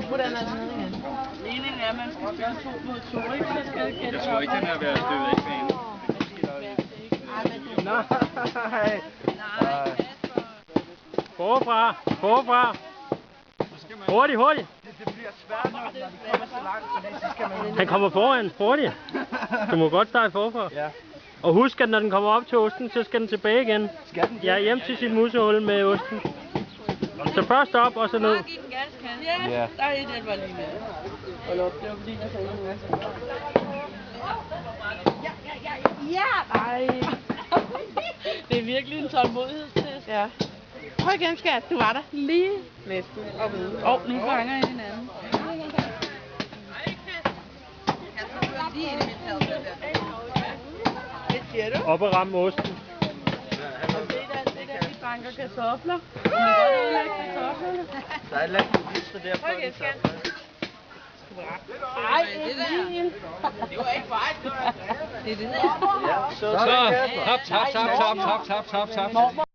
hvordan er det nede igen? Meningen er, at man skal gøre 2 mod 2, ikke? Så skal det gælde. Jeg tror ikke, den har været støvet af banen. Nej. Forfra, forfra. Hurtigt, hurtigt. Det bliver svært, når de kommer så langt, fordi så skal man... Han kommer foran, hurtigt. Du må godt starte forfra. Ja. Og husk, at når den kommer op til osten, så skal den tilbage igen. Skal den? Ja, hjem til sit musehul med osten. Så først op, og så ned. Ja, der er et, der var lige med. Hold op, det var fordi, jeg sagde noget. Ja, nej. Det er virkelig en tålmodighedstest. Ja. Prøv igen, skat. Du var der lige næsten. Nu fanger jeg hinanden. Hvad siger du? Op og ramme osten. Og det der, de banker kartofler. Kan man godt ødelægge kartoflerne? Der er et eller andet der på Prøv igen, den skat. så. Ej, det der. Det var ikke fejl. Det er det der. Ja, så Så, hop, hop, hop, hop, hop, hop, hop, hop.